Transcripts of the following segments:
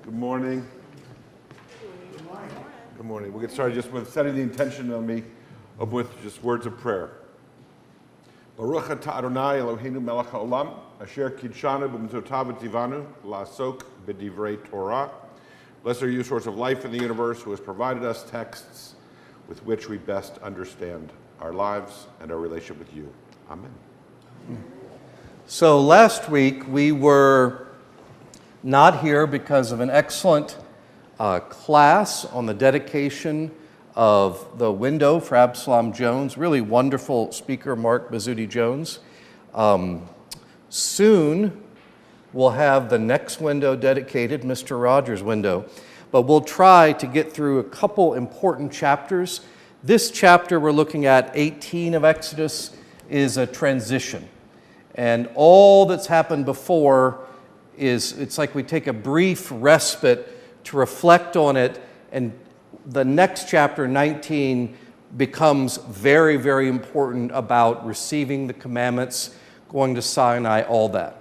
Good morning. Good morning. We'll get started just with setting the intention with just words of prayer. Baruch atah Adonai Eloheinu melech haolam, asher kidshanu b'mitzvotav v'tzivanu la'asok b'divrei Torah. Blessed are you, source of life in the universe, who has provided us texts with which we best understand our lives and our relationship with you. Amen. So last week we were not here because of an excellent class on the dedication of the window for Absalom Jones. Really wonderful speaker, Mark Bazzuti Jones. Soon we'll have the next window dedicated, Mr. Rogers' window. But we'll try to get through a couple important chapters. This chapter we're looking at, 18 of Exodus, is a transition. And all that's happened before it's like we take a brief respite to reflect on it, and the next chapter, 19, becomes very, very important about receiving the commandments, going to Sinai, all that.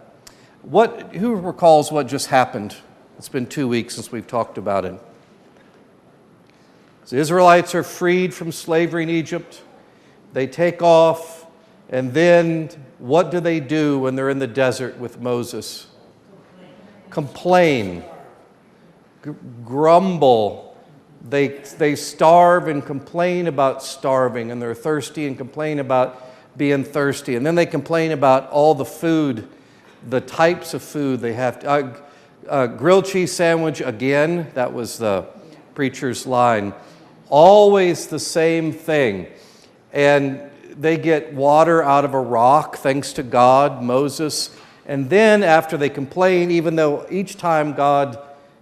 Who recalls what just happened? It's been 2 weeks since we've talked about it. The Israelites are freed from slavery in Egypt. They take off, and then what do they do when they're in the desert with Moses? Complain. Grumble. They starve and complain about starving, and they're thirsty and complain about being thirsty. And then they complain about all the food, the types of food they have. Grilled cheese sandwich again, that was the preacher's line. Always the same thing. And they get water out of a rock, thanks to God, Moses. And then after they complain, even though each time God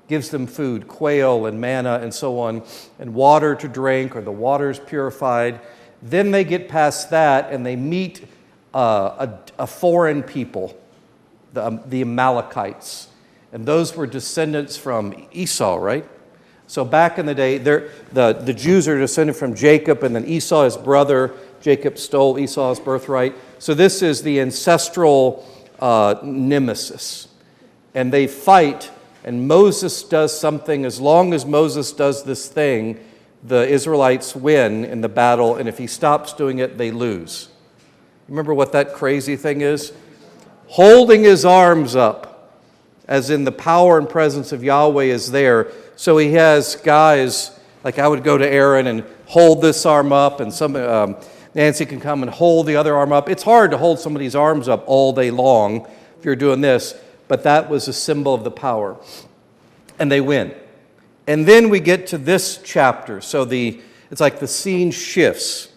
gives them food, quail and manna and so on, and water to drink, or the water is purified, then they get past that and they meet a foreign people, the Amalekites. And those were descendants from Esau, right? So back in the day, the Jews are descended from Jacob, and then Esau, his brother. Jacob stole Esau's birthright. So this is the ancestral nemesis. And they fight, and Moses does something. As long as Moses does this thing, the Israelites win in the battle, and if he stops doing it, they lose. Remember what that crazy thing is? Holding his arms up, as in the power and presence of Yahweh is there. So he has guys, like I would go to Aaron and hold this arm up, and Nancy can come and hold the other arm up. It's hard to hold somebody's arms up all day long if you're doing this, but that was a symbol of the power. And they win. And then we get to this chapter. So it's like the scene shifts.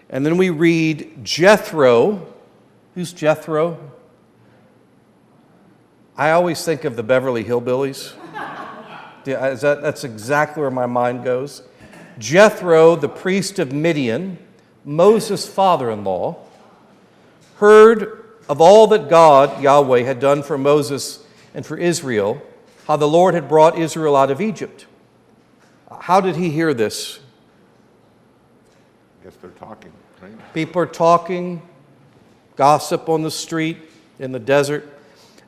And then we read Jethro. Who's Jethro? I always think of the Beverly Hillbillies. That's exactly where my mind goes. Jethro, the priest of Midian, Moses' father-in-law, heard of all that God, Yahweh, had done for Moses and for Israel, how the Lord had brought Israel out of Egypt. How did he hear this? I guess they're talking, right? People are talking, gossip on the street, in the desert.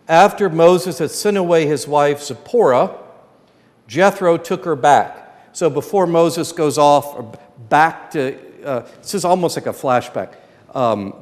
After Moses had sent away his wife Zipporah, Jethro took her back. So before Moses goes off or back to this is almost like a flashback.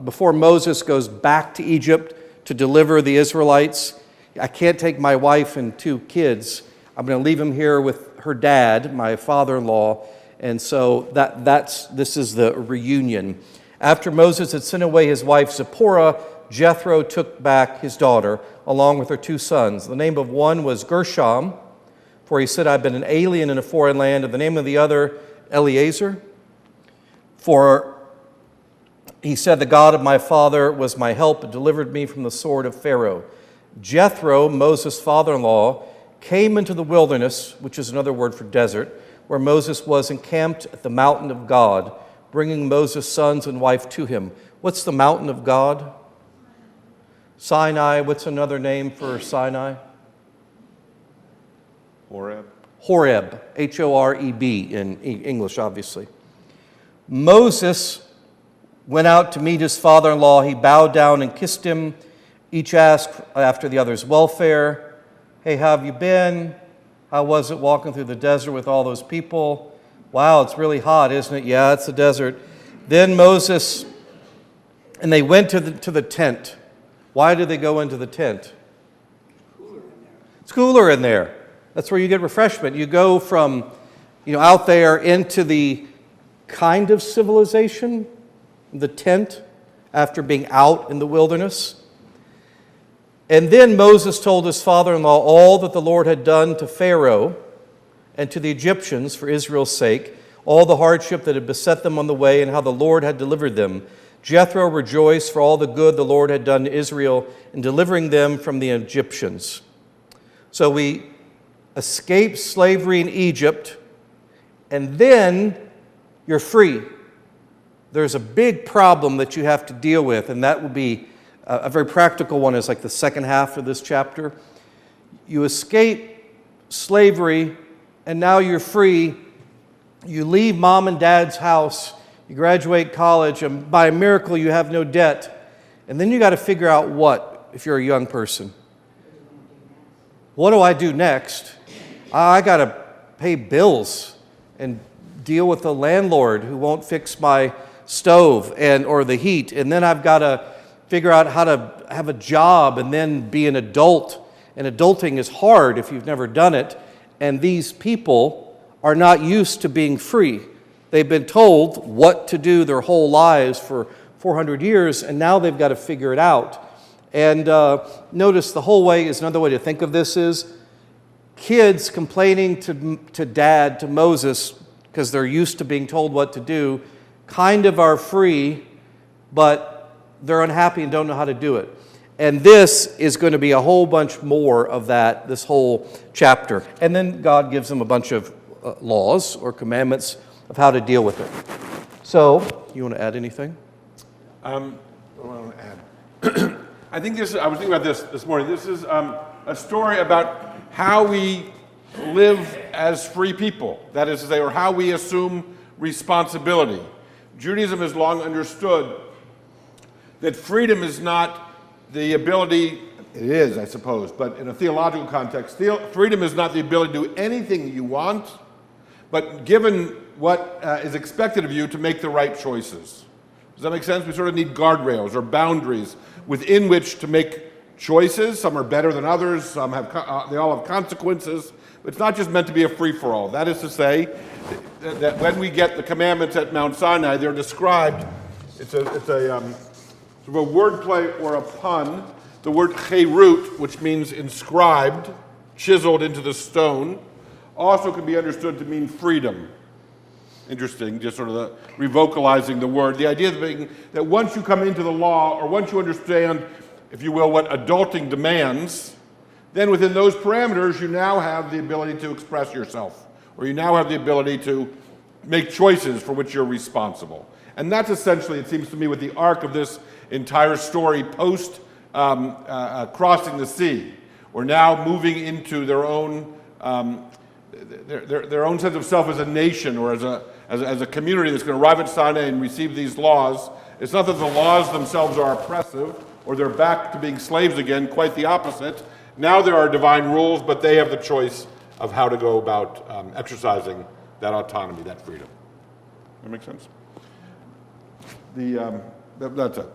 Before Moses goes back to Egypt to deliver the Israelites, I can't take my wife and 2 kids. I'm going to leave them here with her dad, my father-in-law. And so this is the reunion. After Moses had sent away his wife Zipporah, Jethro took back his daughter along with her 2 sons. The name of one was Gershom, for he said, I've been an alien in a foreign land. And the name of the other, Eleazar. For he said, the God of my father was my help and delivered me from the sword of Pharaoh. Jethro, Moses' father-in-law, came into the wilderness, which is another word for desert, where Moses was encamped at the mountain of God, bringing Moses' sons and wife to him. What's the mountain of God? Sinai. What's another name for Sinai? Horeb. Horeb, H-O-R-E-B in English, obviously. Moses went out to meet his father-in-law. He bowed down and kissed him. Each asked after the other's welfare. Hey, how have you been? How was it walking through the desert with all those people? Wow, it's really hot, isn't it? Yeah, it's the desert. Then Moses, and they went to the tent. Why did they go into the tent? It's cooler in there. That's where you get refreshment. You go from, out there into the kind of civilization, the tent, after being out in the wilderness. And then Moses told his father-in-law all that the Lord had done to Pharaoh and to the Egyptians for Israel's sake, all the hardship that had beset them on the way, and how the Lord had delivered them. Jethro rejoiced for all the good the Lord had done to Israel in delivering them from the Egyptians. So we escape slavery in Egypt, and then you're free. There's a big problem that you have to deal with, and that would be a very practical one, is like the second half of this chapter. You escape slavery, and now you're free. You leave mom and dad's house, you graduate college, and by a miracle you have no debt. And then you got to figure out what, if you're a young person. What do I do next? I got to pay bills and deal with the landlord who won't fix my stove or the heat. And then I've got to figure out how to have a job and then be an adult. And adulting is hard if you've never done it. And these people are not used to being free. They've been told what to do their whole lives for 400 years, and now they've got to figure it out. And notice the whole way is another way to think of this is kids complaining to dad, to Moses, because they're used to being told what to do, kind of are free, but they're unhappy and don't know how to do it. And this is going to be a whole bunch more of that, this whole chapter. And then God gives them a bunch of laws or commandments of how to deal with it. So, you want to add anything? What do I want to add? I think I was thinking about this morning. This is a story about how we live as free people. That is to say, or how we assume responsibility. Judaism has long understood that freedom is not the ability, it is, I suppose, but in a theological context, freedom is not the ability to do anything you want, but given what is expected of you to make the right choices. Does that make sense? We sort of need guardrails or boundaries within which to make choices. Some are better than others. Some they all have consequences. It's not just meant to be a free-for-all. That is to say that when we get the commandments at Mount Sinai, they're described. It's a sort of a wordplay or a pun. The word cherut, which means inscribed, chiseled into the stone, also can be understood to mean freedom. Interesting, just sort of revocalizing the word. The idea being that once you come into the law, or once you understand, if you will, what adulting demands, then within those parameters, you now have the ability to express yourself, or you now have the ability to make choices for which you're responsible. And that's essentially, it seems to me, what the arc of this entire story post crossing the sea. We're now moving into their own their own sense of self as a nation or as a community that's going to arrive at Sinai and receive these laws. It's not that the laws themselves are oppressive or they're back to being slaves again, quite the opposite. Now there are divine rules, but they have the choice of how to go about exercising that autonomy, that freedom. That make sense? That's it.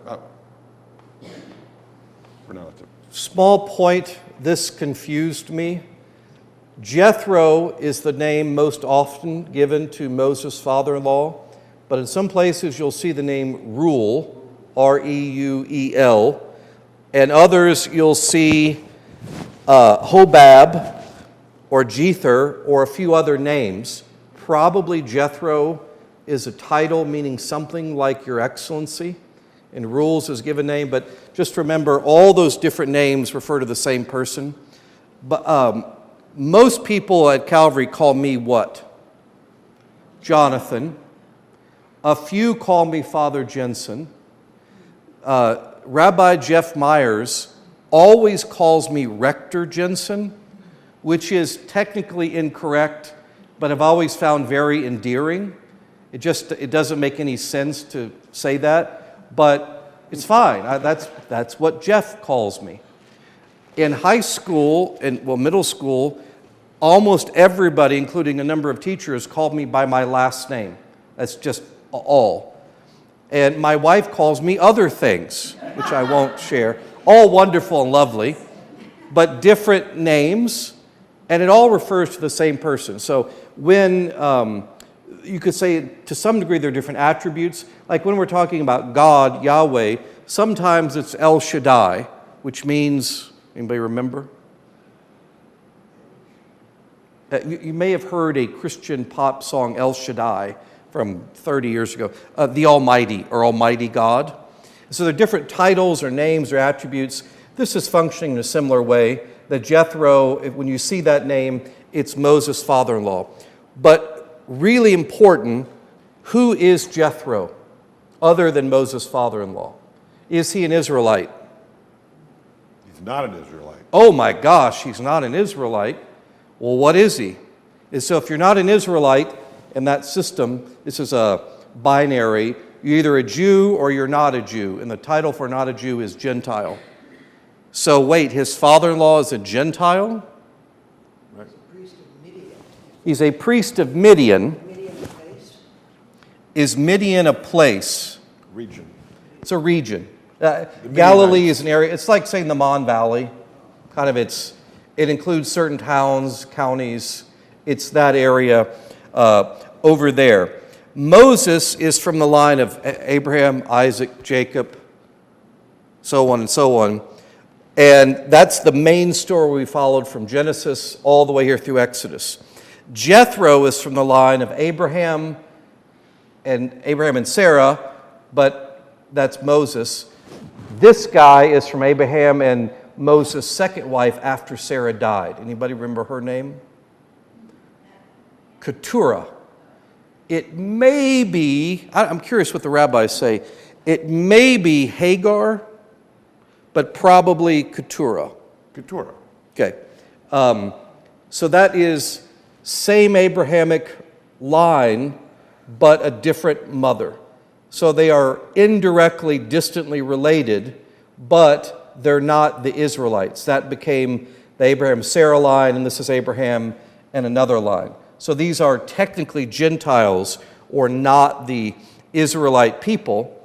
For now, that's it. Small point, this confused me. Jethro is the name most often given to Moses' father-in-law, but in some places you'll see the name Reuel, R-E-U-E-L, and others you'll see Hobab or Jether or a few other names. Probably Jethro is a title meaning something like Your Excellency, and Reuel's is a given name, but just remember all those different names refer to the same person. But most people at Calvary call me what? Jonathon. A few call me Father Jensen. Rabbi Jeff Myers always calls me Rector Jensen, which is technically incorrect, but I've always found very endearing. It doesn't make any sense to say that, but it's fine. That's what Jeff calls me. In high school, middle school, almost everybody, including a number of teachers, called me by my last name. That's just all. And my wife calls me other things, which I won't share. All wonderful and lovely, but different names, and it all refers to the same person. So when you could say to some degree they're different attributes, like when we're talking about God, Yahweh, sometimes it's El Shaddai, which means, anybody remember? You may have heard a Christian pop song, El Shaddai, from 30 years ago, the Almighty or Almighty God. So there are different titles or names or attributes. This is functioning in a similar way. That Jethro, when you see that name, it's Moses' father-in-law. But really important, who is Jethro other than Moses' father-in-law? Is he an Israelite? He's not an Israelite. Oh my gosh, he's not an Israelite. Well, what is he? And so if you're not an Israelite in that system, this is a binary. You're either a Jew or you're not a Jew. And the title for not a Jew is Gentile. So wait, his father-in-law is a Gentile? Right. He's a priest of Midian. Midian place. Is Midian a place? Region. It's a region. Galilee is an area. It's like saying the Mon Valley. Kind of it includes certain towns, counties. It's that area over there. Moses is from the line of Abraham, Isaac, Jacob, so on and so on. And that's the main story we followed from Genesis all the way here through Exodus. Jethro is from the line of Abraham and Sarah, but that's Moses. This guy is from Abraham and Moses' second wife after Sarah died. Anybody remember her name? Keturah. It may be, I'm curious what the rabbis say, it may be Hagar, but probably Keturah. Keturah. Okay. So that is same Abrahamic line, but a different mother. So they are indirectly, distantly related, but they're not the Israelites. That became the Abraham-Sarah line, and this is Abraham and another line. So these are technically Gentiles or not the Israelite people,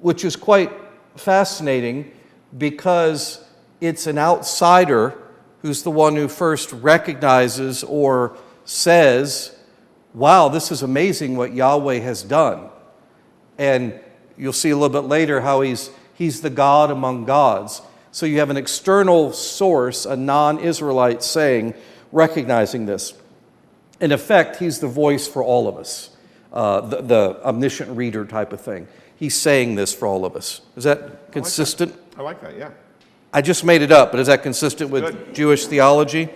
which is quite fascinating because it's an outsider who's the one who first recognizes or says, wow, this is amazing what Yahweh has done. And you'll see a little bit later how he's the God among gods. So you have an external source, a non-Israelite saying, recognizing this. In effect, he's the voice for all of us, the omniscient reader type of thing. He's saying this for all of us. Is that consistent? I like that, yeah. I just made it up, but is that consistent with Good. Jewish theology?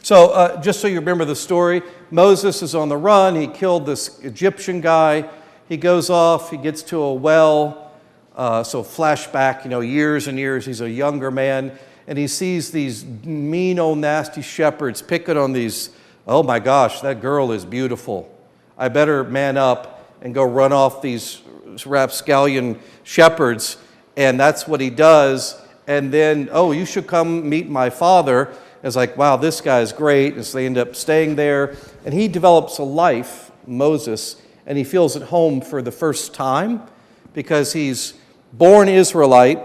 So just so you remember the story, Moses is on the run. He killed this Egyptian guy. He goes off. He gets to a well. So flashback, years and years. He's a younger man. And he sees these mean old nasty shepherds picking on these, oh my gosh, that girl is beautiful. I better man up and go run off these rapscallion shepherds. And that's what he does. And then, oh, you should come meet my father. It's like, wow, this guy's great. And so they end up staying there. And he develops a life, Moses, and he feels at home for the first time because he's born Israelite.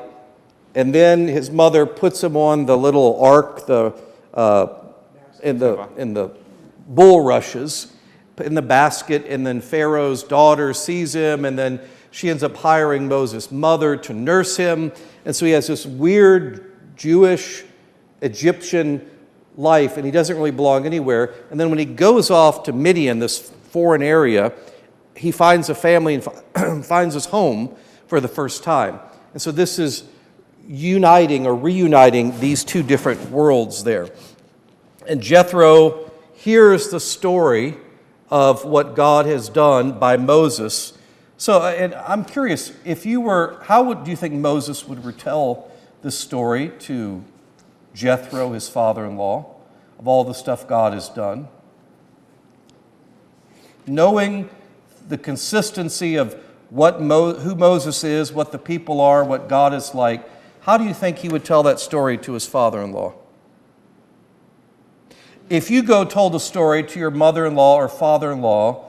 And then his mother puts him on the little ark, in the bulrushes, in the basket, and then Pharaoh's daughter sees him, and then she ends up hiring Moses' mother to nurse him. And so he has this weird Jewish, Egyptian life, and he doesn't really belong anywhere. And then when he goes off to Midian, this foreign area, he finds a family and finds his home for the first time. And so this is uniting or reuniting these two different worlds there. And Jethro hears the story of what God has done by Moses. So, and I'm curious, how do you think Moses would retell this story to Jethro, his father-in-law, of all the stuff God has done? Knowing the consistency of who Moses is, what the people are, what God is like, how do you think he would tell that story to his father-in-law? If you told a story to your mother-in-law or father-in-law,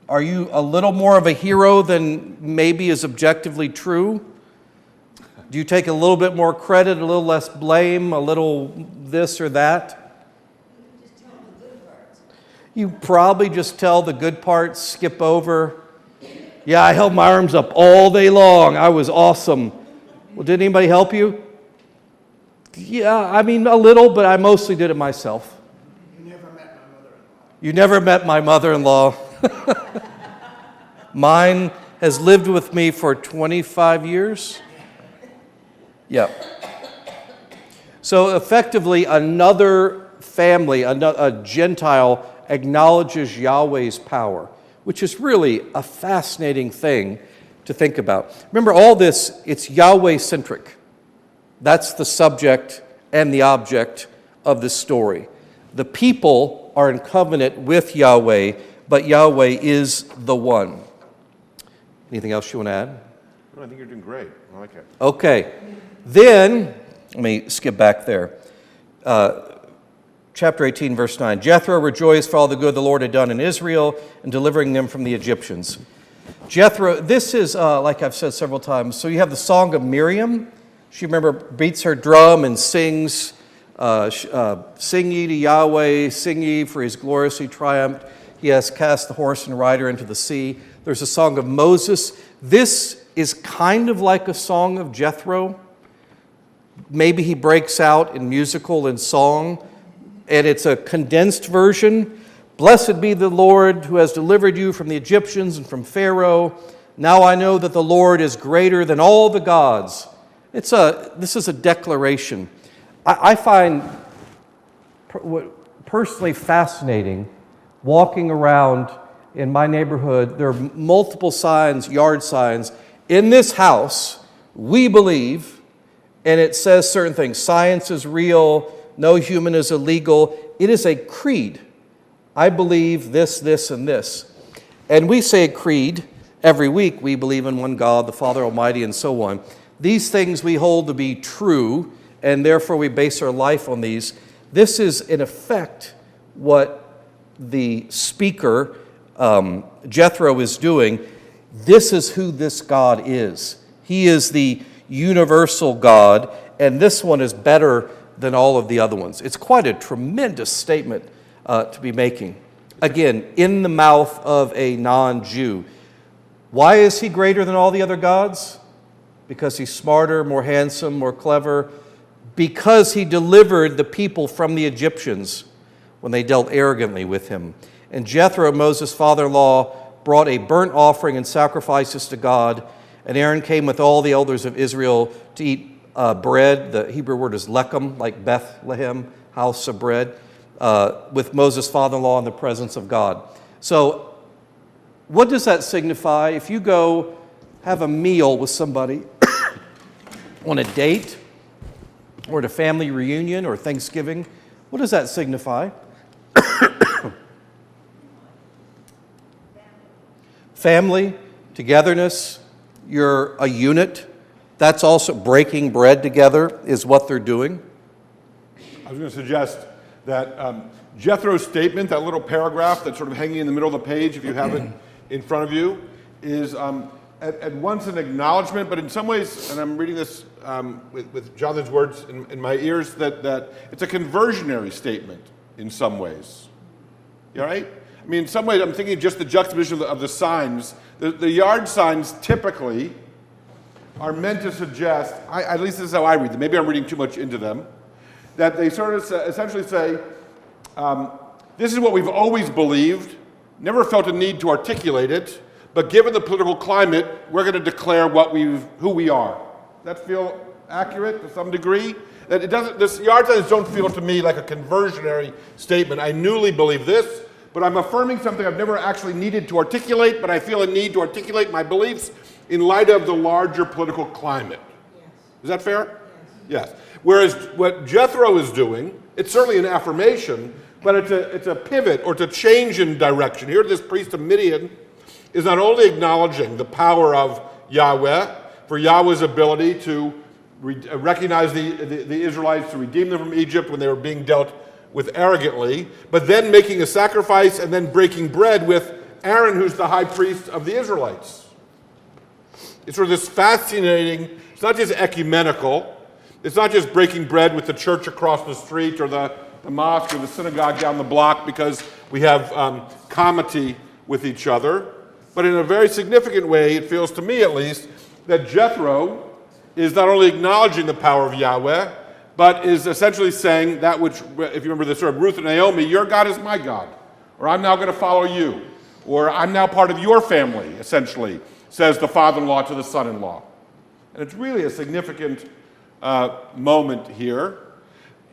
are you a little more of a hero than maybe is objectively true? Do you take a little bit more credit, a little less blame, a little this or that? Just tell them the good parts. You probably just tell the good parts, skip over. Yeah, I held my arms up all day long. I was awesome. Well, did anybody help you? Yeah, I mean, a little, but I mostly did it myself. You never met my mother-in-law. You never met my mother-in-law. Mine has lived with me for 25 years. Yeah. So effectively, another family, a Gentile, acknowledges Yahweh's power, which is really a fascinating thing to think about. Remember, all this, it's Yahweh-centric. That's the subject and the object of this story. The people are in covenant with Yahweh, but Yahweh is the one. Anything else you want to add? No, I think you're doing great. I like it. Okay. Then, let me skip back there. Chapter 18, verse 9. Jethro rejoiced for all the good the Lord had done in Israel in delivering them from the Egyptians. Jethro, this is, like I've said several times, so you have the Song of Miriam. She, remember, beats her drum and sings, sing ye to Yahweh, sing ye for his gloriously triumphed. He has cast the horse and rider into the sea. There's a song of Moses. This is kind of like a song of Jethro. Maybe he breaks out in musical and song, and it's a condensed version. Blessed be the Lord who has delivered you from the Egyptians and from Pharaoh. Now I know that the Lord is greater than all the gods. This is a declaration. I find personally fascinating walking around in my neighborhood. There are multiple signs, yard signs. In this house, we believe, and it says certain things. Science is real. No human is illegal. It is a creed. I believe this, this, and this. And we say a creed every week. We believe in one God, the Father Almighty, and so on. These things we hold to be true, and therefore we base our life on these. This is, in effect, what the speaker, Jethro, is doing. This is who this God is. He is the universal God, and this one is better than all of the other ones. It's quite a tremendous statement to be making. Again, in the mouth of a non-Jew. Why is he greater than all the other gods? Because he's smarter, more handsome, more clever. Because he delivered the people from the Egyptians when they dealt arrogantly with him. And Jethro, Moses' father-in-law, brought a burnt offering and sacrifices to God. And Aaron came with all the elders of Israel to eat bread. The Hebrew word is lechem, like Bethlehem, house of bread, with Moses' father-in-law in the presence of God. So what does that signify? If you go have a meal with somebody on a date or at a family reunion or Thanksgiving, what does that signify? Family, togetherness, you're a unit. That's also breaking bread together is what they're doing. I was going to suggest that Jethro's statement, that little paragraph that's sort of hanging in the middle of the page, if you have it in front of you, is at once an acknowledgement, but in some ways, and I'm reading this with Jonathan's words in my ears, that it's a conversionary statement in some ways. You all right? I mean, in some ways, I'm thinking just the juxtaposition of the signs. The yard signs typically are meant to suggest, at least this is how I read them, maybe I'm reading too much into them, that they sort of essentially say, this is what we've always believed, never felt a need to articulate it, but given the political climate, we're going to declare who we are. Does that feel accurate to some degree? That it doesn't. This yard signs don't feel to me like a conversionary statement. I newly believe this, but I'm affirming something I've never actually needed to articulate, but I feel a need to articulate my beliefs in light of the larger political climate. Yes. Is that fair? Yes. Whereas what Jethro is doing, it's certainly an affirmation, but it's a pivot or it's a change in direction. Here, this priest of Midian is not only acknowledging the power of Yahweh, for Yahweh's ability to recognize the Israelites, to redeem them from Egypt when they were being dealt with arrogantly, but then making a sacrifice and then breaking bread with Aaron, who's the high priest of the Israelites. It's sort of this fascinating, it's not just ecumenical, it's not just breaking bread with the church across the street or the mosque or the synagogue down the block because we have comity with each other, but in a very significant way, it feels to me at least, that Jethro is not only acknowledging the power of Yahweh, but is essentially saying that which, if you remember the story of Ruth and Naomi, your God is my God, or I'm now going to follow you, or I'm now part of your family, essentially, says the father-in-law to the son-in-law. And it's really a significant moment here.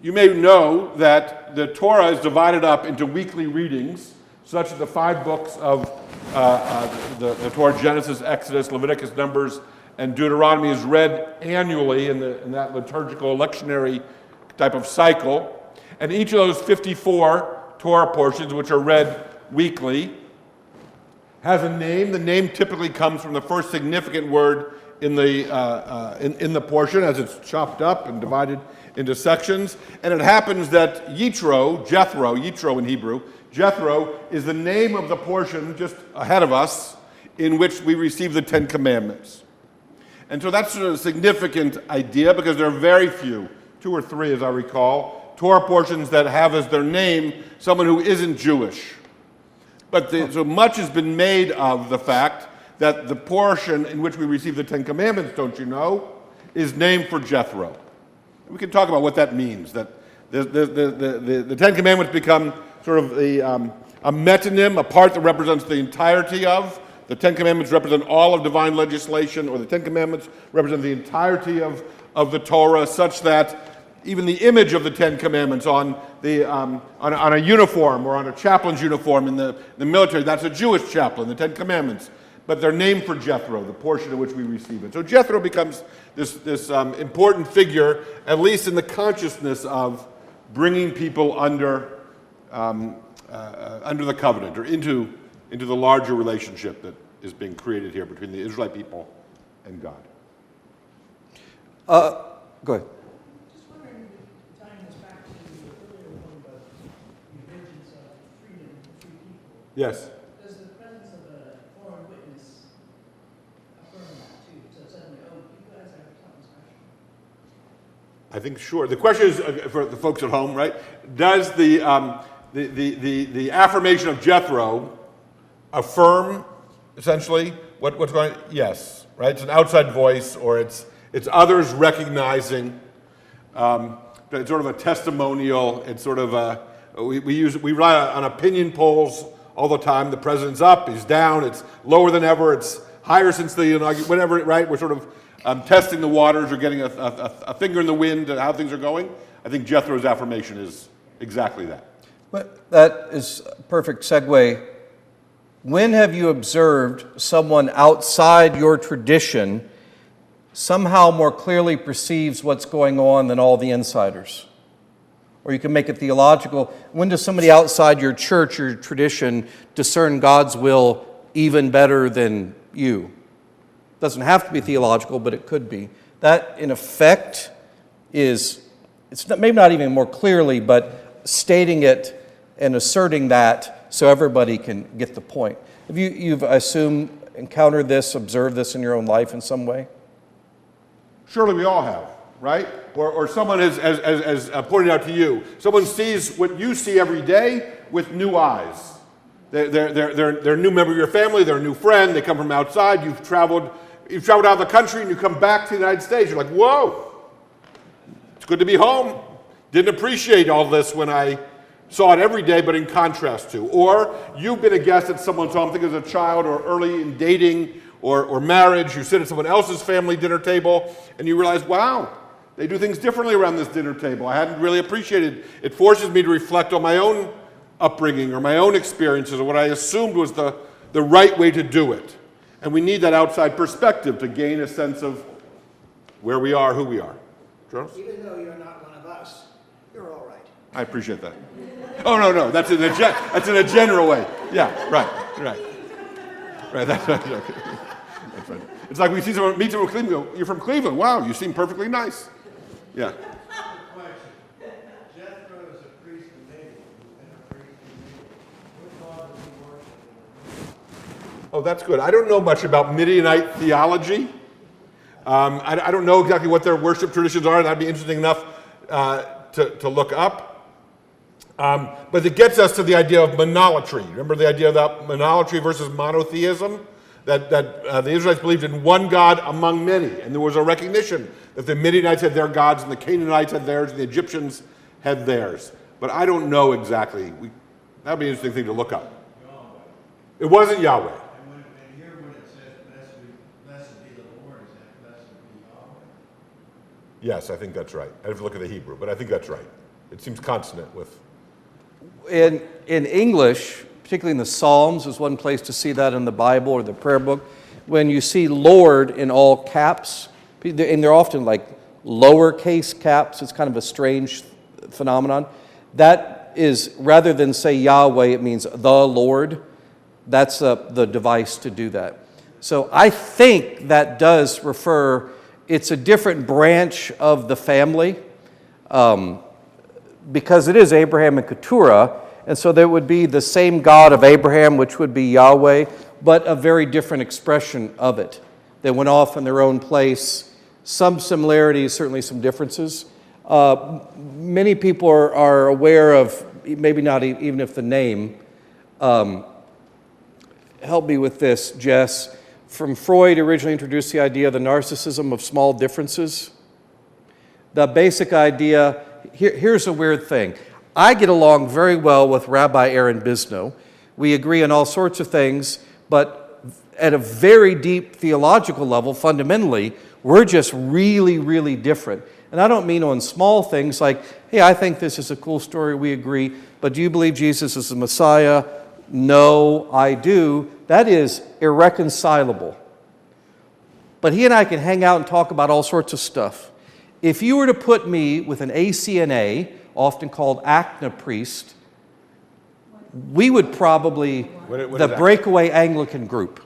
You may know that the Torah is divided up into weekly readings, such that the 5 books of the Torah, Genesis, Exodus, Leviticus, Numbers, and Deuteronomy is read annually in that liturgical lectionary type of cycle. And each of those 54 Torah portions, which are read weekly, has a name. The name typically comes from the first significant word in the portion as it's chopped up and divided into sections. And it happens that Jethro in Hebrew, Jethro is the name of the portion just ahead of us in which we receive the 10 Commandments. And so that's a significant idea because there are very few, 2 or 3 as I recall, Torah portions that have as their name someone who isn't Jewish. But so much has been made of the fact that the portion in which we receive the 10 Commandments, don't you know, is named for Jethro. We can talk about what that means, that the 10 Commandments become sort of a metonym, a part that represents the entirety of. The 10 Commandments represent all of divine legislation, or the 10 Commandments represent the entirety of the Torah, such that even the image of the 10 Commandments on a uniform or on a chaplain's uniform in the military, that's a Jewish chaplain, the 10 Commandments. But they're named for Jethro, the portion in which we receive it. So Jethro becomes this important figure, at least in the consciousness of bringing people under the covenant or into the larger relationship that is being created here between the Israelite people and God. Go ahead. Just wondering, tying this back to the earlier one about the emergence of freedom for free people. Yes. Does the presence of a foreign witness affirm that too? So suddenly, you guys have something special. I think sure. The question is for the folks at home, right? Does the affirmation of Jethro affirm essentially what's going on? Yes, right? It's an outside voice, or it's others recognizing. It's sort of a testimonial. It's sort of we rely on opinion polls all the time. The president's up, he's down. It's lower than ever. It's higher since the inauguration. Whatever, right? We're sort of testing the waters or getting a finger in the wind at how things are going. I think Jethro's affirmation is exactly that. But that is a perfect segue. When have you observed someone outside your tradition somehow more clearly perceives what's going on than all the insiders? Or you can make it theological. When does somebody outside your church, your tradition, discern God's will even better than you? It doesn't have to be theological, but it could be. That, in effect, it's maybe not even more clearly, but stating it and asserting that so everybody can get the point. Have you've, I assume, encountered this, observed this in your own life in some way? Surely we all have, right? Or someone has pointed out to you. Someone sees what you see every day with new eyes. They're a new member of your family. They're a new friend. They come from outside. You've traveled out of the country, and you come back to the United States. You're like, whoa, it's good to be home. Didn't appreciate all this when I saw it every day, but in contrast to. Or you've been a guest at someone's home, think as a child or early in dating or marriage, you sit at someone else's family dinner table, and you realize, wow, they do things differently around this dinner table. I hadn't really appreciated. It forces me to reflect on my own upbringing or my own experiences or what I assumed was the right way to do it. And we need that outside perspective to gain a sense of where we are, who we are. Charles? Even though you're not one of us, you're all right. I appreciate that. Oh, no, that's in a general way. Yeah, right. That's right. That's fine. It's like we see someone, meet someone from Cleveland, go, you're from Cleveland. Wow, you seem perfectly nice. Yeah. Jethro is a priest in Midian. Which God does he worship? Oh, that's good. I don't know much about Midianite theology. I don't know exactly what their worship traditions are. That'd be interesting enough to look up. But it gets us to the idea of monolatry. Remember the idea of that monolatry versus monotheism? That the Israelites believed in one God among many. And there was a recognition that the Midianites had their gods and the Canaanites had theirs and the Egyptians had theirs. But I don't know exactly. That'd be an interesting thing to look up. It wasn't Yahweh. And here when it says, blessed be the Lord, is that blessed be Yahweh? Yes, I think that's right. I have to look at the Hebrew, but I think that's right. It seems consonant with. In English, particularly in the Psalms, is one place to see that in the Bible or the prayer book. When you see Lord in all caps, and they're often like lowercase caps, it's kind of a strange phenomenon. That is, rather than say Yahweh, it means the Lord. That's the device to do that. So I think that does refer, it's a different branch of the family, because it is Abraham and Keturah, and so there would be the same God of Abraham, which would be Yahweh, but a very different expression of it. They went off in their own place. Some similarities, certainly some differences. Many people are aware of, maybe not even if the name, help me with this, Jess. From Freud originally introduced the idea of the narcissism of small differences. The basic idea, here's a weird thing. I get along very well with Rabbi Aaron Bisno. We agree on all sorts of things, but at a very deep theological level, fundamentally, we're just really, really different. And I don't mean on small things like, hey, I think this is a cool story, we agree, but do you believe Jesus is the Messiah? No, I do. That is irreconcilable. But he and I can hang out and talk about all sorts of stuff. If you were to put me with an ACNA, often called ACNA priest, we would probably, What the is that? breakaway Anglican group,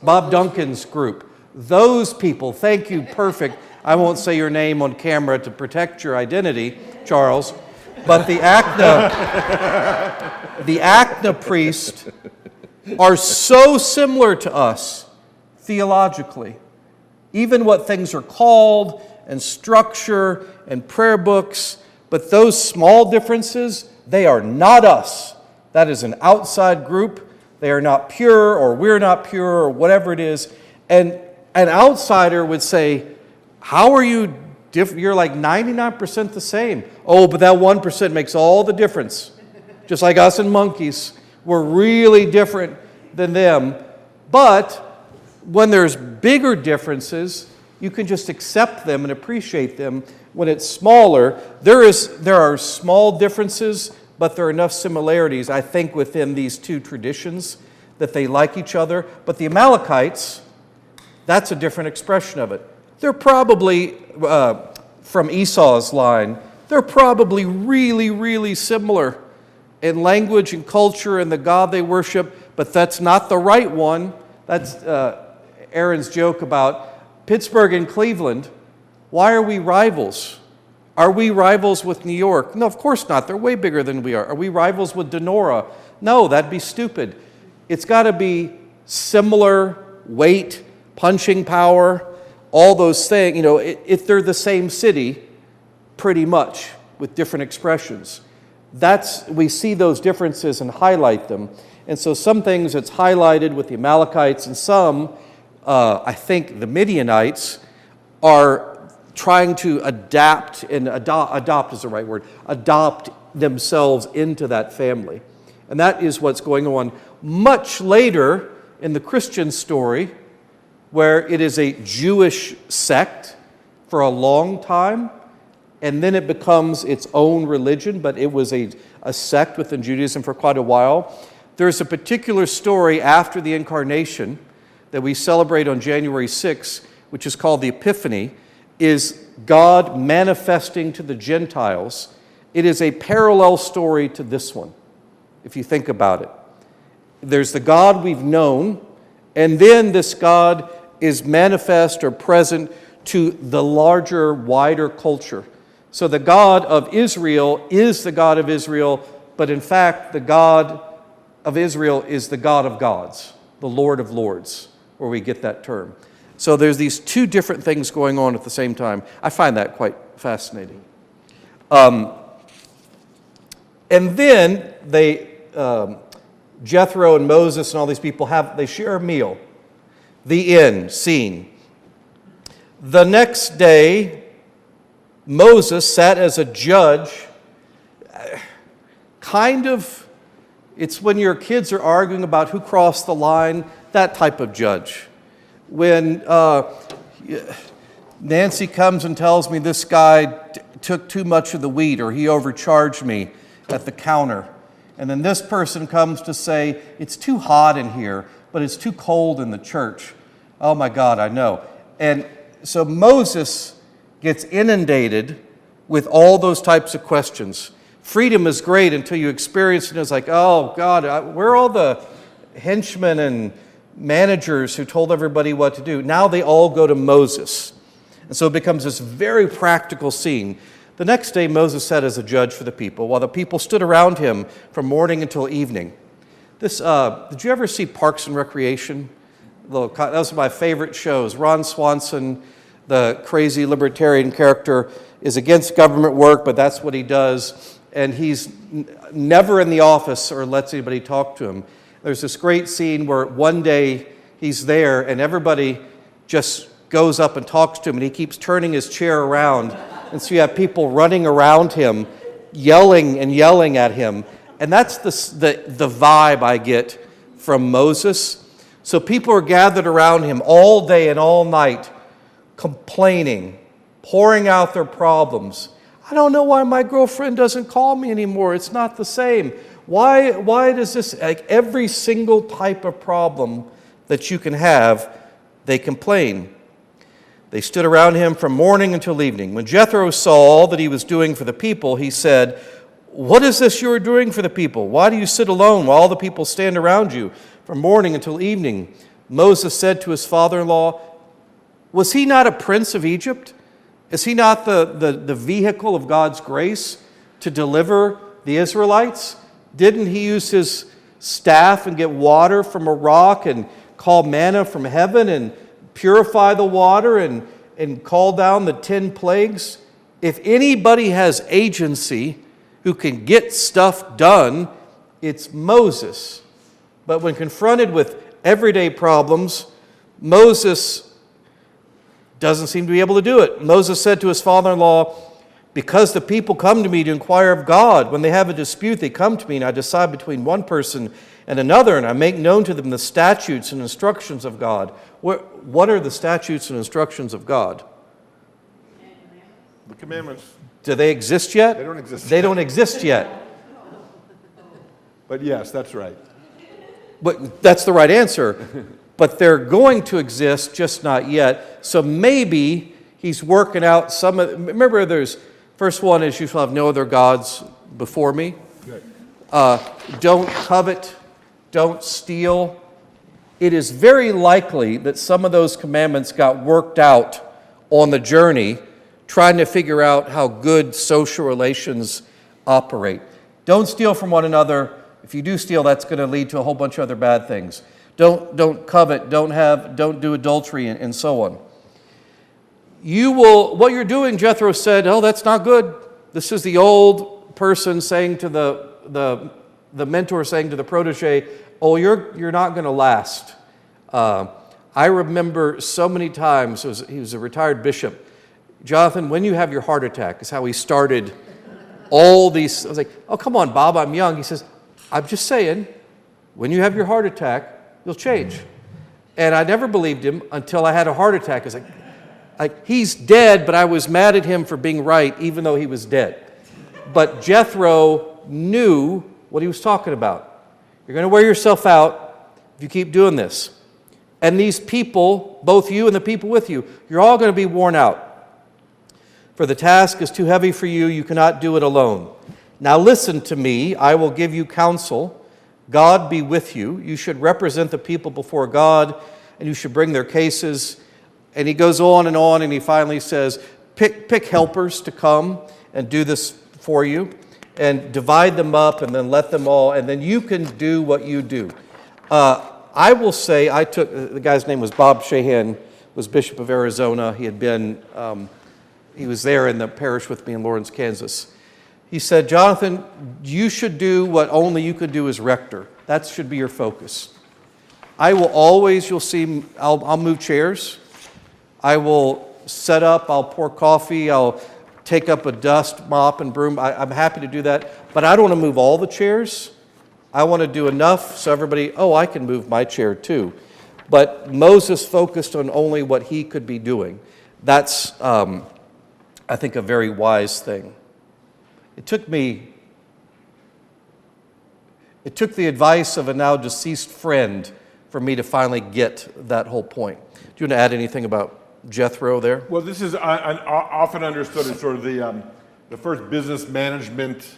Bob Duncan's group, those people, thank you, perfect. I won't say your name on camera to protect your identity, Charles, but the ACNA priests are so similar to us theologically. Even what things are called and structure and prayer books, but those small differences, they are not us. That is an outside group. They are not pure, or we're not pure, or whatever it is. And an outsider would say, how are you different? You're like 99% the same. Oh, but that 1% makes all the difference. Just like us and monkeys. We're really different than them. But when there's bigger differences, you can just accept them and appreciate them. When it's smaller, there are small differences, but there are enough similarities, I think, within these two traditions that they like each other. But the Amalekites, that's a different expression of it. They're probably, from Esau's line, they're probably really, really similar in language and culture and the God they worship, but that's not the right one. That's Aaron's joke about Pittsburgh and Cleveland. Why are we rivals? Are we rivals with New York? No, of course not. They're way bigger than we are. Are we rivals with Denora? No, that'd be stupid. It's got to be similar weight, punching power, all those things. You know, if they're the same city, pretty much, with different expressions. We see those differences and highlight them. And so some things it's highlighted with the Amalekites, and some, I think the Midianites, are trying to adapt, and adopt is the right word, adopt themselves into that family. And that is what's going on much later in the Christian story, where it is a Jewish sect for a long time, and then it becomes its own religion, but it was a sect within Judaism for quite a while. There's a particular story after the Incarnation that we celebrate on January 6th, which is called the Epiphany, is God manifesting to the Gentiles. It is a parallel story to this one, if you think about it. There's the God we've known, and then this God is manifest or present to the larger, wider culture. So the God of Israel is the God of Israel, but in fact, the God of Israel is the God of gods, the Lord of lords, where we get that term. So there's these two different things going on at the same time. I find that quite fascinating. And then Jethro and Moses and all these people they share a meal. The end, scene. The next day, Moses sat as a judge, it's when your kids are arguing about who crossed the line, that type of judge. When Nancy comes and tells me this guy took too much of the wheat or he overcharged me at the counter. And then this person comes to say, it's too hot in here, but it's too cold in the church. Oh my God, I know. And so Moses gets inundated with all those types of questions. Freedom is great until you experience it. It's like, oh God, where are all the henchmen and managers who told everybody what to do? Now they all go to Moses. And so it becomes this very practical scene. The next day, Moses sat as a judge for the people, while the people stood around him from morning until evening. Did you ever see Parks and Recreation? That was my favorite shows. Ron Swanson, the crazy libertarian character, is against government work, but that's what he does. And he's never in the office or lets anybody talk to him. There's this great scene where one day he's there and everybody just goes up and talks to him, and he keeps turning his chair around. And so you have people running around him, yelling and yelling at him. And that's the vibe I get from Moses. So people are gathered around him all day and all night, complaining, pouring out their problems. I don't know why my girlfriend doesn't call me anymore. It's not the same. Why does this, like every single type of problem that you can have, they complain. They stood around him from morning until evening. When Jethro saw all that he was doing for the people, he said, "What is this you are doing for the people? Why do you sit alone while all the people stand around you from morning until evening?" Moses said to his father-in-law, "Was he not a prince of Egypt? Is he not the vehicle of God's grace to deliver the Israelites? Didn't he use his staff and get water from a rock and call manna from heaven and purify the water and call down the 10 plagues? If anybody has agency who can get stuff done, it's Moses." But when confronted with everyday problems, Moses doesn't seem to be able to do it. Moses said to his father-in-law, "Because the people come to me to inquire of God. When they have a dispute, they come to me, and I decide between one person and another, and I make known to them the statutes and instructions of God." What are the statutes and instructions of God? The commandments. Do they exist yet? They don't exist They yet. don't exist yet. But yes, that's right. But that's the right answer. But they're going to exist, just not yet. So maybe he's working out some of... Remember, first one is, "You shall have no other gods before me." Good. Don't covet, don't steal. It is very likely that some of those commandments got worked out on the journey, trying to figure out how good social relations operate. Don't steal from one another. If you do steal, that's going to lead to a whole bunch of other bad things. Don't covet, don't do adultery, and so on. What you're doing, Jethro said, "Oh, that's not good." This is the old person saying to the mentor saying to the protege, "Oh, you're not going to last." I remember so many times, he was a retired bishop, "Jonathon, when you have your heart attack," is how he started all these. I was like, "Oh, come on, Bob, I'm young." He says, "I'm just saying, when you have your heart attack, you'll change." And I never believed him until I had a heart attack. It's like he's dead, but I was mad at him for being right, even though he was dead. But Jethro knew what he was talking about. You're going to wear yourself out if you keep doing this. And these people, both you and the people with you, you're all going to be worn out. For the task is too heavy for you. You cannot do it alone. Now listen to me. I will give you counsel. God be with you. You should represent the people before God and you should bring their cases. And he goes on, and he finally says, pick helpers to come and do this for you, and divide them up, and then let them all, and then you can do what you do. I will say, the guy's name was Bob Shahan, was Bishop of Arizona. He had been, he was there in the parish with me in Lawrence, Kansas. He said, Jonathan, you should do what only you could do as rector. That should be your focus. I will always, you'll see, I'll move chairs. I will set up, I'll pour coffee, I'll take up a dust mop and broom. I'm happy to do that, but I don't want to move all the chairs. I want to do enough so everybody, I can move my chair too. But Moses focused on only what he could be doing. That's, I think, a very wise thing. It took the advice of a now deceased friend for me to finally get that whole point. Do you want to add anything about Jethro there? Well, this is often understood as sort of the first business management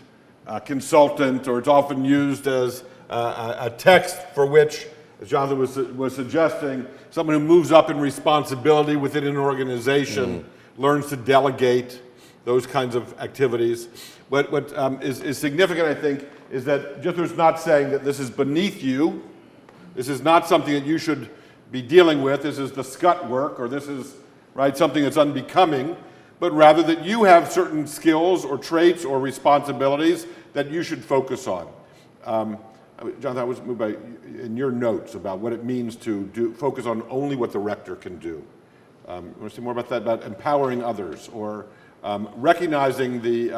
consultant, or it's often used as a text for which, as Jonathon was suggesting, someone who moves up in responsibility within an organization, learns to delegate those kinds of activities. What is significant, I think, is that Jethro's not saying that this is beneath you. This is not something that you should be dealing with. This is the scut work, or this is something that's unbecoming, but rather that you have certain skills or traits or responsibilities that you should focus on. Jonathon, I was moved by in your notes about what it means to focus on only what the rector can do. You want to say more about that, about empowering others, or recognizing the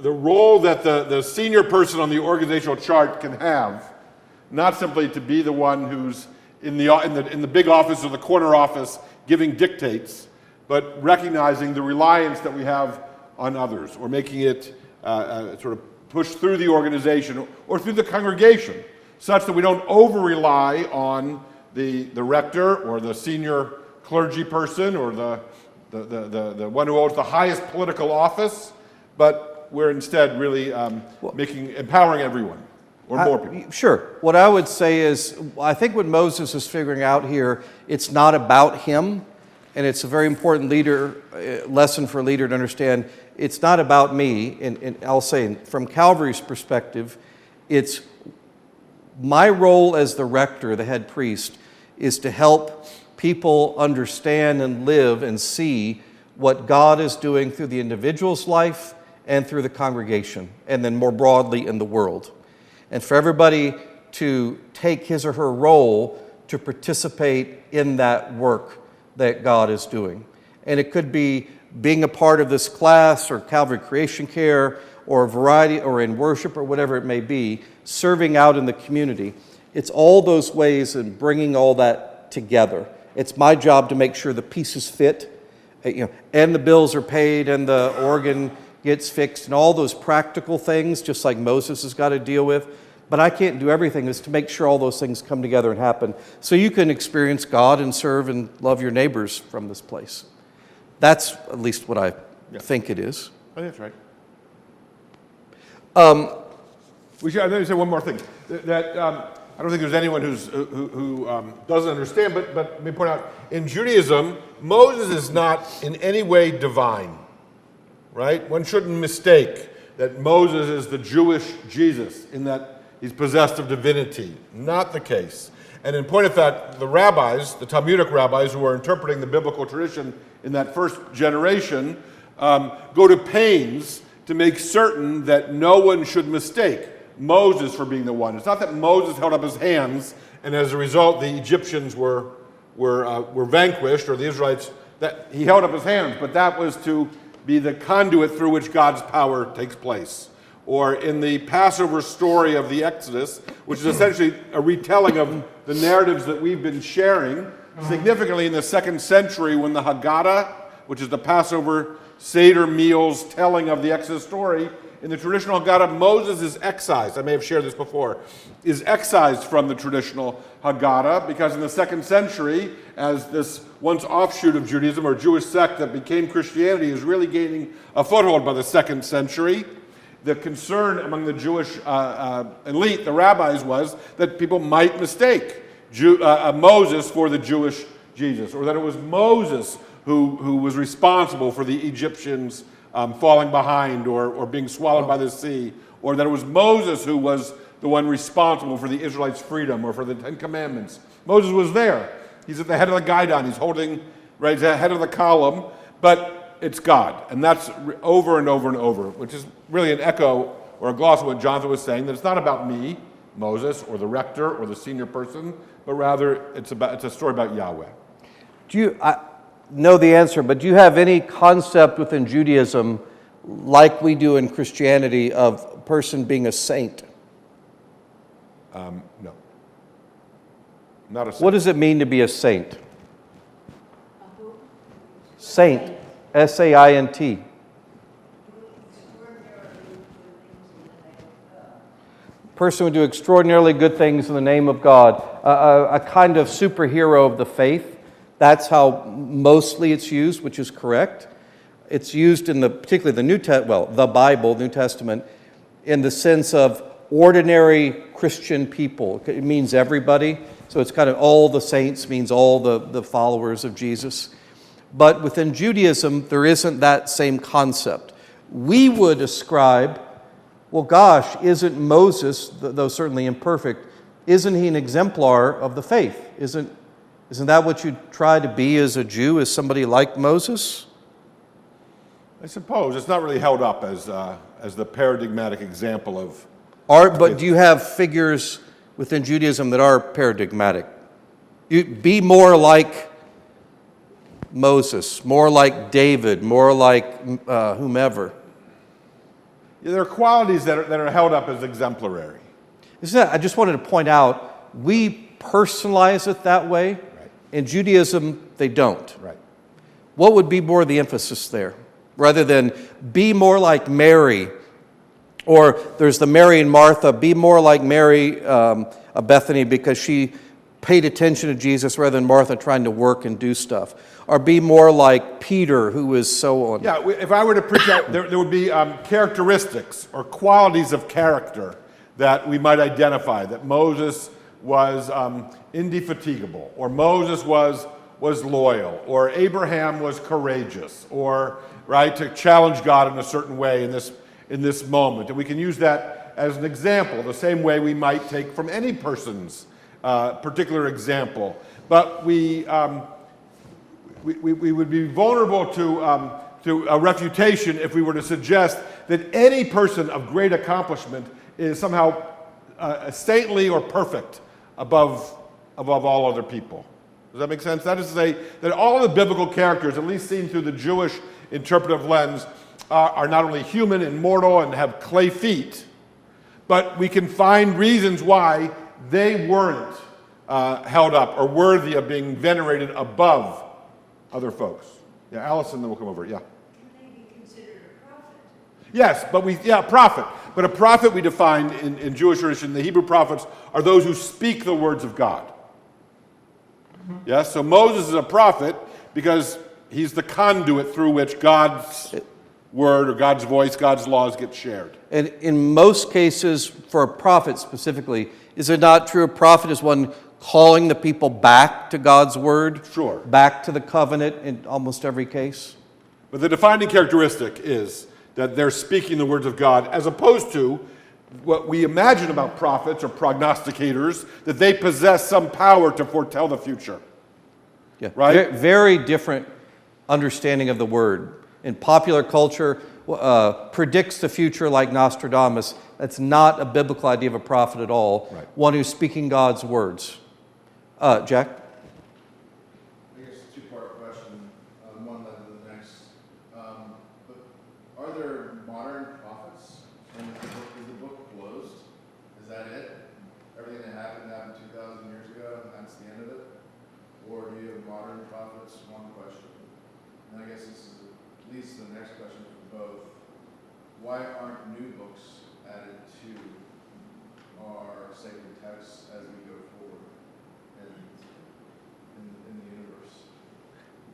role that the senior person on the organizational chart can have, not simply to be the one who's in the big office or the corner office giving dictates, but recognizing the reliance that we have on others, or making it sort of push through the organization or through the congregation, such that we don't over-rely on the rector or the senior clergy person or the one who holds the highest political office, but we're instead really empowering everyone, or more people. Sure. What I would say is, I think what Moses is figuring out here, it's not about him, and it's a very important lesson for a leader to understand. It's not about me, and I'll say from Calvary's perspective, it's my role as the rector, the head priest, is to help people understand and live and see what God is doing through the individual's life and through the congregation, and then more broadly in the world. And for everybody to take his or her role to participate in that work that God is doing. And it could be being a part of this class, or Calvary Creation Care, or a variety, or in worship, or whatever it may be, serving out in the community. It's all those ways and bringing all that together. It's my job to make sure the pieces fit, and the bills are paid, and the organ gets fixed, and all those practical things, just like Moses has got to deal with. But I can't do everything. It's to make sure all those things come together and happen, so you can experience God and serve and love your neighbors from this place. That's at least what I think it is. I think that's right. I'm going to say one more thing. I don't think there's anyone who doesn't understand, but let me point out, in Judaism, Moses is not in any way divine, right? One shouldn't mistake that Moses is the Jewish Jesus, in that he's possessed of divinity. Not the case. And in point of fact, the rabbis, the Talmudic rabbis who are interpreting the biblical tradition in that first generation, go to pains to make certain that no one should mistake Moses for being the one. It's not that Moses held up his hands and as a result the Egyptians were vanquished, or the Israelites, that he held up his hands, but that was to be the conduit through which God's power takes place. Or in the Passover story of the Exodus, which is essentially a retelling of the narratives that we've been sharing, significantly in the 2nd century, when the Haggadah, which is the Passover Seder meals telling of the Exodus story, in the traditional Haggadah, Moses is excised. I may have shared this before. Is excised from the traditional Haggadah because in the 2nd century, as this once offshoot of Judaism or Jewish sect that became Christianity is really gaining a foothold by the 2nd century, the concern among the Jewish elite, the rabbis, was that people might mistake Moses for the Jewish Jesus, or that it was Moses who was responsible for the Egyptians falling behind or being swallowed by the sea, or that it was Moses who was the one responsible for the Israelites' freedom or for the Ten Commandments. Moses was there. He's at the head of the guidon. He's holding, right, he's at the head of the column, but it's God. And that's over and over and over, which is really an echo or a gloss of what Jonathon was saying, that it's not about me, Moses, or the rector, or the senior person, but rather it's a story about Yahweh. Do you know the answer, but do you have any concept within Judaism, like we do in Christianity, of a person being a saint? No. Not a saint. What does it mean to be a saint? Saint, S-A-I-N-T. Person would do extraordinarily good things in the name of God. A kind of superhero of the faith. That's how mostly it's used, which is correct. It's used in particularly the Bible, New Testament, in the sense of ordinary Christian people. It means everybody. So it's kind of all the saints, means all the followers of Jesus. But within Judaism, there isn't that same concept. We would ascribe, well, gosh, isn't Moses, though certainly imperfect, isn't he an exemplar of the faith? Isn't that what you try to be as a Jew, as somebody like Moses? I suppose. It's not really held up as the paradigmatic example of... But do you have figures within Judaism that are paradigmatic? You be more like Moses, more like David, more like whomever. Yeah, there are qualities that are held up as exemplary. I just wanted to point out, we personalize it that way. Right. In Judaism, they don't. Right. What would be more the emphasis there? Rather than be more like Mary, or there's the Mary and Martha, be more like Mary of Bethany because she paid attention to Jesus rather than Martha trying to work and do stuff. Or be more like Peter, who is so on. Yeah, if I were to preach out, there would be characteristics or qualities of character that we might identify, that Moses was indefatigable, or Moses was loyal, or Abraham was courageous, or right to challenge God in a certain way in this moment. And we can use that as an example, the same way we might take from any person's particular example. But we would be vulnerable to a refutation if we were to suggest that any person of great accomplishment is somehow saintly or perfect above all other people. Does that make sense? That is to say that all of the biblical characters, at least seen through the Jewish interpretive lens, are not only human and mortal and have clay feet, but we can find reasons why they weren't held up or worthy of being venerated above other folks. Yeah, Allison, then we'll come over. Yeah. Can they be considered a prophet? Yes, but prophet. But a prophet we define in Jewish tradition, the Hebrew prophets are those who speak the words of God. Yes, so Moses is a prophet because he's the conduit through which God's word or God's voice, God's laws get shared. And in most cases, for a prophet specifically, is it not true a prophet is one calling the people back to God's word? Sure. Back to the covenant in almost every case? But the defining characteristic is that they're speaking the words of God, as opposed to what we imagine about prophets or prognosticators, that they possess some power to foretell the future. Yeah. Right? Very different understanding of the word. In popular culture, predicts the future like Nostradamus. That's not a biblical idea of a prophet at all. Right. One who's speaking God's words. Jack? I guess a two-part question, one led to the next. But are there modern prophets? And is the book closed? Is that it? Everything that happened 2,000 years ago, and that's the end of it? Or do you have modern prophets? One question. And I guess this leads to the next question for both. Why aren't new books added to our sacred texts as we go forward in the universe?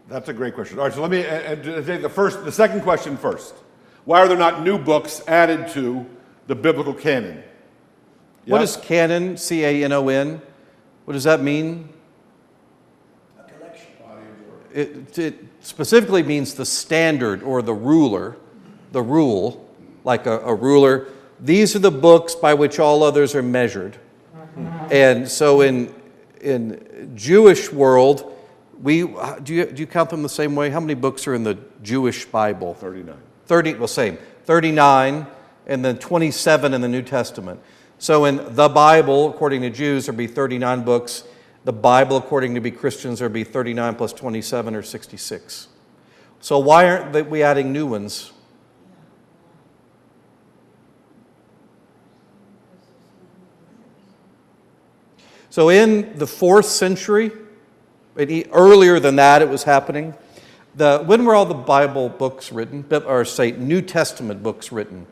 That's a great question. All right, so let me take the second question first. Why are there not new books added to the biblical canon? What Yes? is canon, C-A-N-O-N? What does that mean? A collection. It specifically means the standard or the ruler, the rule, like a ruler. These are the books by which all others are measured. And so in Jewish world, do you count them the same way? How many books are in the Jewish Bible? 39. Same. 39, and then 27 in the New Testament. So in the Bible, according to Jews, there'd be 39 books. The Bible, according to Christians, there'd be 39 plus 27 or 66. So why aren't we adding new ones? So in the 4th century, earlier than that it was happening, when were all the Bible books written, or say New Testament books written?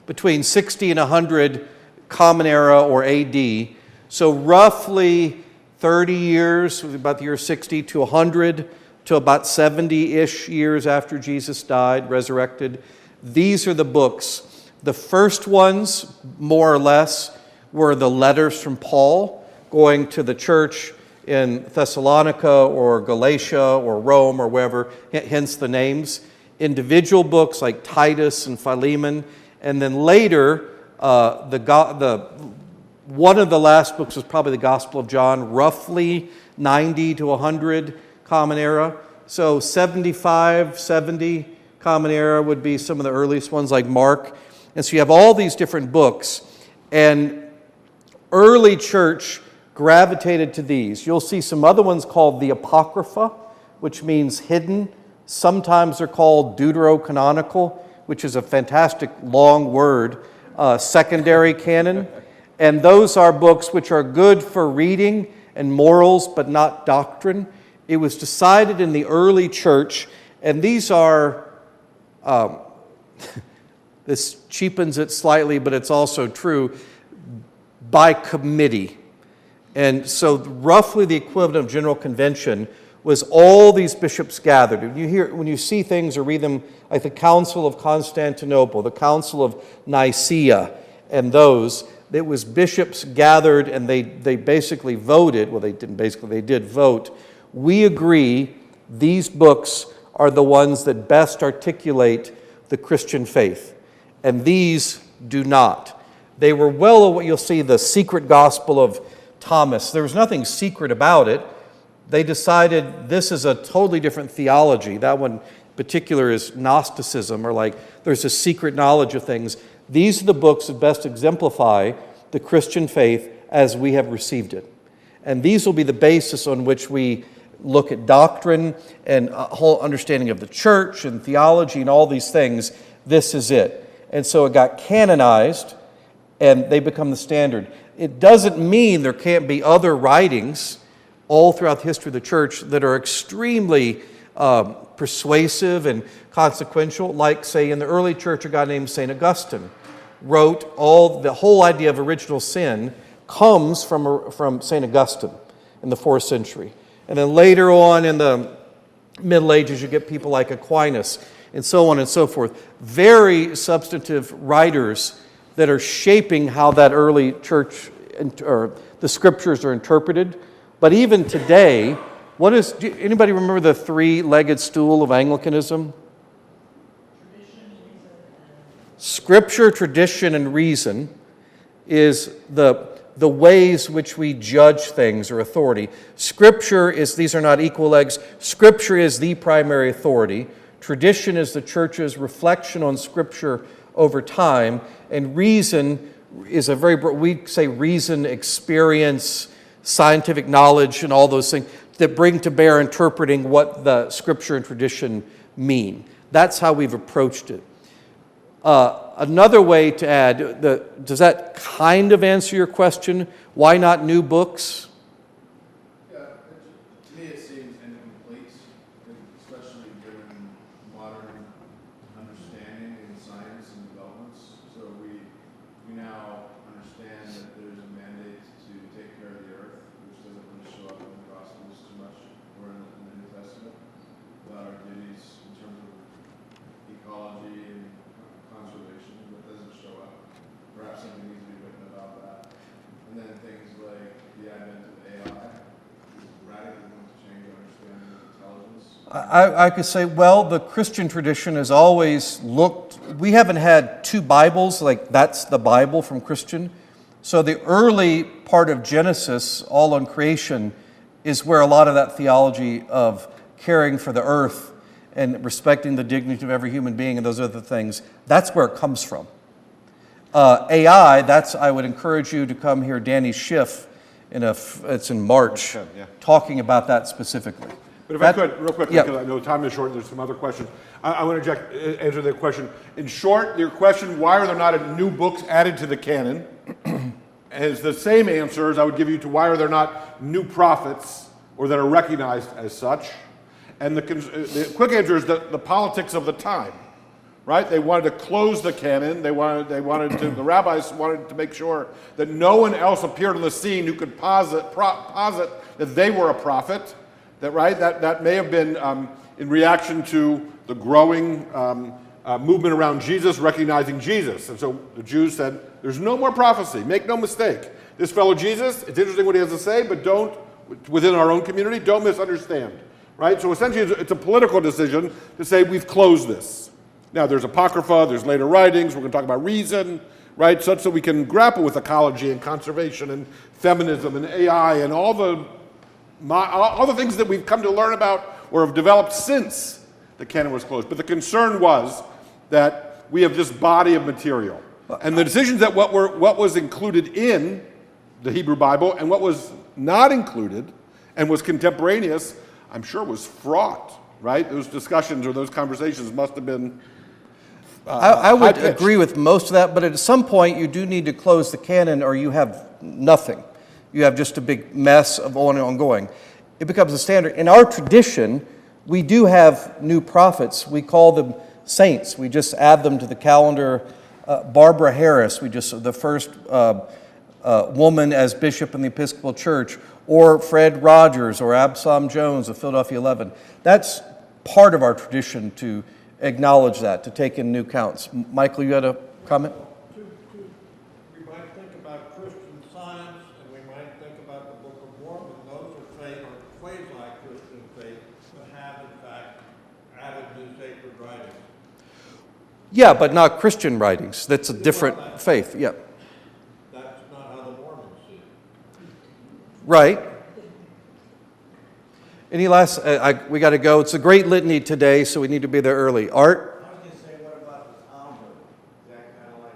Between 60 and 100 Common Era or AD. So roughly 30 years, about the year 60 to 100 to about 70-ish years after Jesus died, resurrected. These are the books. The first ones, more or less, were the letters from Paul going to the church in Thessalonica or Galatia or Rome or wherever, hence the names. Individual books like Titus and Philemon. And then later, one of the last books was probably the Gospel of John, roughly 90 to 100 Common Era. So 75, 70 Common Era would be some of the earliest ones like Mark. And so you have all these different books. And early church gravitated to these. You'll see some other ones called the Apocrypha, which means hidden. Sometimes they're called deuterocanonical, which is a fantastic long word, secondary canon. And those are books which are good for reading and morals, but not doctrine. It was decided in the early church, and these are, this cheapens it slightly, but it's also true, by committee. And so roughly the equivalent of General Convention was all these bishops gathered. When you see things or read them, like the Council of Constantinople, the Council of Nicaea, and those, it was bishops gathered and they basically voted, well they didn't basically, they did vote. We agree these books are the ones that best articulate the Christian faith. And these do not. They were what you'll see, the secret gospel of Thomas. There was nothing secret about it. They decided this is a totally different theology. That one in particular is Gnosticism, or like there's a secret knowledge of things. These are the books that best exemplify the Christian faith as we have received it. And these will be the basis on which we look at doctrine and a whole understanding of the church and theology and all these things. This is it. And so it got canonized and they become the standard. It doesn't mean there can't be other writings all throughout the history of the church that are extremely persuasive and consequential, like, say, in the early church, a guy named St. Augustine wrote the whole idea of original sin comes from St. Augustine in the 4th century. And then later on in the Middle Ages, you get people like Aquinas and so on and so forth. Very substantive writers that are shaping how that early church or the scriptures are interpreted. But even today, anybody remember the three-legged stool of Anglicanism? Scripture, tradition, and reason is the ways which we judge things or authority. Scripture is, these are not equal legs. Scripture is the primary authority. Tradition is the church's reflection on Scripture over time. And reason is we say reason, experience, scientific knowledge, and all those things that bring to bear interpreting what the Scripture and tradition mean. That's how we've approached it. Another way to add, does that kind of answer your question? Why not new books? Yeah, to me it seems incomplete, especially given modern understanding in science and developments. So we now understand that there's a mandate to take care of the earth, which doesn't really show up in the Gospels too much or in the New Testament, about our duties in terms I could say, well, the Christian tradition has always looked, we haven't had two Bibles, like that's the Bible from Christian. So the early part of Genesis, all on creation, is where a lot of that theology of caring for the earth and respecting the dignity of every human being and those other things, that's where it comes from. AI, I would encourage you to come hear Danny Schiff, it's in March, Yeah. talking about that specifically. But if I could, real quickly, Yeah. because I know time is short and there's some other questions. I want to answer the question. In short, your question, why are there not new books added to the canon, is the same answer as I would give you to why are there not new prophets or that are recognized as such. And the quick answer is the politics of the time, right? They wanted to close the canon. The rabbis wanted to make sure that no one else appeared on the scene who could posit that they were a prophet. That may have been in reaction to the growing movement around Jesus, recognizing Jesus. And so the Jews said, there's no more prophecy. Make no mistake. This fellow Jesus, it's interesting what he has to say, but don't, within our own community, don't misunderstand. Right? So essentially it's a political decision to say we've closed this. Now there's Apocrypha, there's later writings, we're going to talk about reason, right? Such that we can grapple with ecology and conservation and feminism and AI and all the things that we've come to learn about or have developed since the canon was closed. But the concern was that we have this body of material. And the decisions that what was included in the Hebrew Bible and what was not included and was contemporaneous, I'm sure was fraught, right? Those discussions or those conversations must have been I would high-pitched. agree with most of that, but at some point you do need to close the canon or you have nothing. You have just a big mess of ongoing. It becomes a standard. In our tradition, we do have new prophets. We call them saints. We just add them to the calendar. Barbara Harris, the first woman as bishop in the Episcopal Church, or Fred Rogers or Absalom Jones of Philadelphia 11. That's part of our tradition to acknowledge that, to take in new counts. Michael, you had a comment? We might think about Christian Science, and we might think about the Book of Mormon. Those are faith or quasi-Christian faith that have, in fact, added new sacred writings. Yeah, but not Christian writings. That's a different faith. Yeah. That's not how the Mormons see it. Right. Any last? We got to go. It's a great litany today, so we need to be there early. Art? I was going to say, what about the Talmud? Is that kind of like...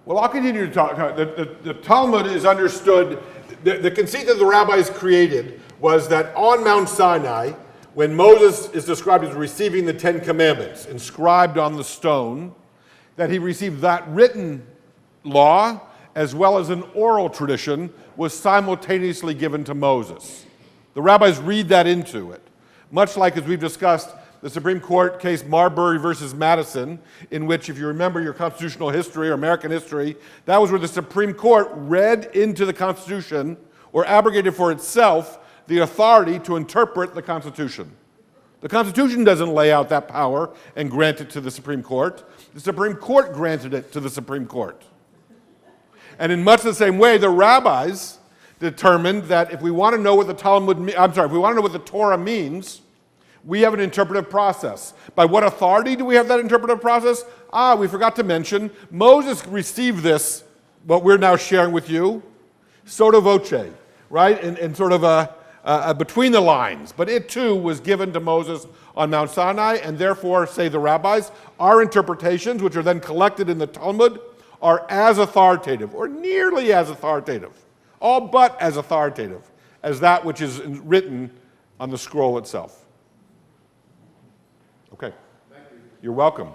Well, I'll continue to talk. The Talmud is understood. The conceit that the rabbis created was that on Mount Sinai, when Moses is described as receiving the Ten Commandments inscribed on the stone, that he received that written law as well as an oral tradition was simultaneously given to Moses. The rabbis read that into it, much like, as we've discussed, the Supreme Court case Marbury versus Madison, in which, if you remember your constitutional history or American history, that was where the Supreme Court read into the Constitution or abrogated for itself the authority to interpret the Constitution. The Constitution doesn't lay out that power and grant it to the Supreme Court. The Supreme Court granted it to the Supreme Court. And in much the same way, the rabbis determined that if we want to know what the if we want to know what the Torah means, we have an interpretive process. By what authority do we have that interpretive process? We forgot to mention, Moses received this, what we're now sharing with you, sotto voce, right? And sort of a between the lines. But it too was given to Moses on Mount Sinai, and therefore, say the rabbis, our interpretations, which are then collected in the Talmud, are as authoritative, or nearly as authoritative, all but as authoritative as that which is written on the scroll itself. Okay. Thank you. You're welcome.